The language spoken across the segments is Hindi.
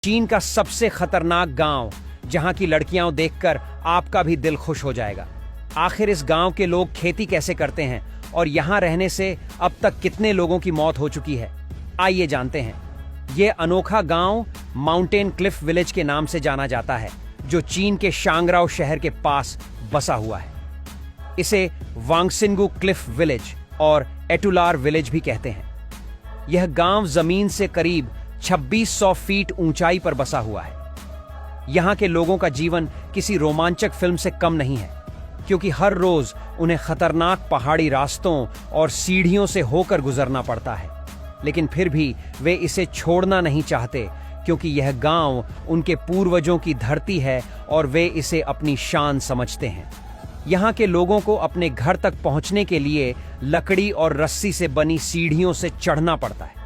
चीन का सबसे खतरनाक गांव, जहां की लड़कियां देखकर आपका भी दिल खुश हो जाएगा। आखिर इस गांव के लोग खेती कैसे करते हैं और यहां रहने से अब तक कितने लोगों की मौत हो चुकी है, आइए जानते हैं। यह अनोखा गांव माउंटेन क्लिफ विलेज के नाम से जाना जाता है, जो चीन के शांगराओ शहर के पास बसा हुआ है। इसे वांगसिंगू क्लिफ विलेज और एटुलार विलेज भी कहते हैं। यह गांव जमीन से करीब 2600 फीट ऊंचाई पर बसा हुआ है। यहां के लोगों का जीवन किसी रोमांचक फिल्म से कम नहीं है, क्योंकि हर रोज उन्हें खतरनाक पहाड़ी रास्तों और सीढ़ियों से होकर गुजरना पड़ता है। लेकिन फिर भी वे इसे छोड़ना नहीं चाहते, क्योंकि यह गांव उनके पूर्वजों की धरती है और वे इसे अपनी शान समझते हैं। यहाँ के लोगों को अपने घर तक पहुंचने के लिए लकड़ी और रस्सी से बनी सीढ़ियों से चढ़ना पड़ता है।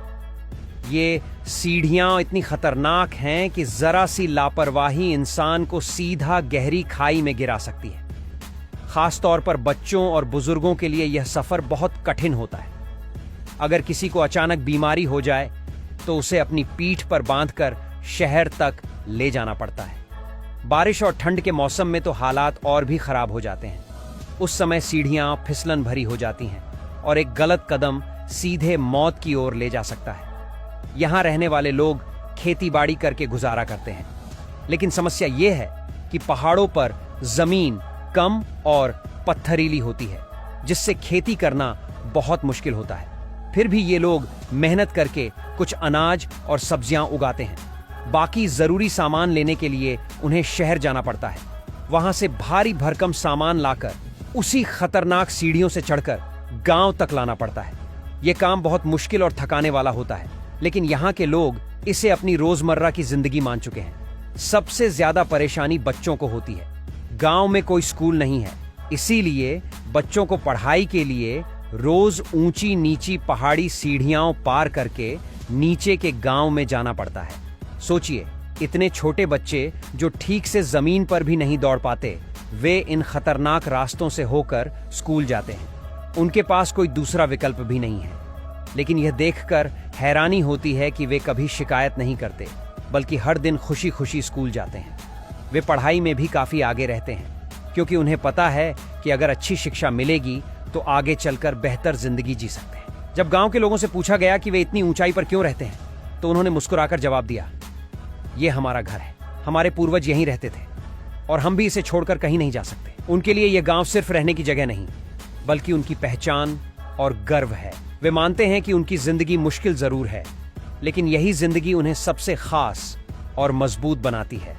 ये सीढ़ियां इतनी खतरनाक हैं कि जरा सी लापरवाही इंसान को सीधा गहरी खाई में गिरा सकती है। खास तौर पर बच्चों और बुजुर्गों के लिए यह सफर बहुत कठिन होता है। अगर किसी को अचानक बीमारी हो जाए तो उसे अपनी पीठ पर बांधकर शहर तक ले जाना पड़ता है। बारिश और ठंड के मौसम में तो हालात और भी खराब हो जाते हैं। उस समय सीढ़ियां फिसलन भरी हो जाती हैं और एक गलत कदम सीधे मौत की ओर ले जा सकता है। यहां रहने वाले लोग खेतीबाड़ी करके गुजारा करते हैं, लेकिन समस्या यह है कि पहाड़ों पर जमीन कम और पत्थरीली होती है, जिससे खेती करना बहुत मुश्किल होता है। फिर भी ये लोग मेहनत करके कुछ अनाज और सब्जियां उगाते हैं। बाकी जरूरी सामान लेने के लिए उन्हें शहर जाना पड़ता है। वहां से भारी भरकम सामान लाकर उसी खतरनाक सीढ़ियों से चढ़कर गांव तक लाना पड़ता है। यह काम बहुत मुश्किल और थकाने वाला होता है, लेकिन यहाँ के लोग इसे अपनी रोजमर्रा की जिंदगी मान चुके हैं। सबसे ज्यादा परेशानी बच्चों को होती है। गांव में कोई स्कूल नहीं है, इसीलिए बच्चों को पढ़ाई के लिए रोज ऊंची नीची पहाड़ी सीढ़ियां पार करके नीचे के गांव में जाना पड़ता है। सोचिए, इतने छोटे बच्चे जो ठीक से जमीन पर भी नहीं दौड़ पाते, वे इन खतरनाक रास्तों से होकर स्कूल जाते हैं। उनके पास कोई दूसरा विकल्प भी नहीं है। लेकिन यह देखकर हैरानी होती है कि वे कभी शिकायत नहीं करते, बल्कि हर दिन खुशी खुशी स्कूल जाते हैं। वे पढ़ाई में भी काफी आगे रहते हैं, क्योंकि उन्हें पता है कि अगर अच्छी शिक्षा मिलेगी तो आगे चलकर बेहतर जिंदगी जी सकते हैं। जब गांव के लोगों से पूछा गया कि वे इतनी ऊंचाई पर क्यों रहते हैं, तो उन्होंने मुस्कुराकर जवाब दिया, ये हमारा घर है, हमारे पूर्वज यहीं रहते थे और हम भी इसे छोड़कर कहीं नहीं जा सकते। उनके लिए यह गांव सिर्फ रहने की जगह नहीं, बल्कि उनकी पहचान और गर्व है। वे मानते हैं कि उनकी जिंदगी मुश्किल जरूर है, लेकिन यही जिंदगी उन्हें सबसे खास और मजबूत बनाती है।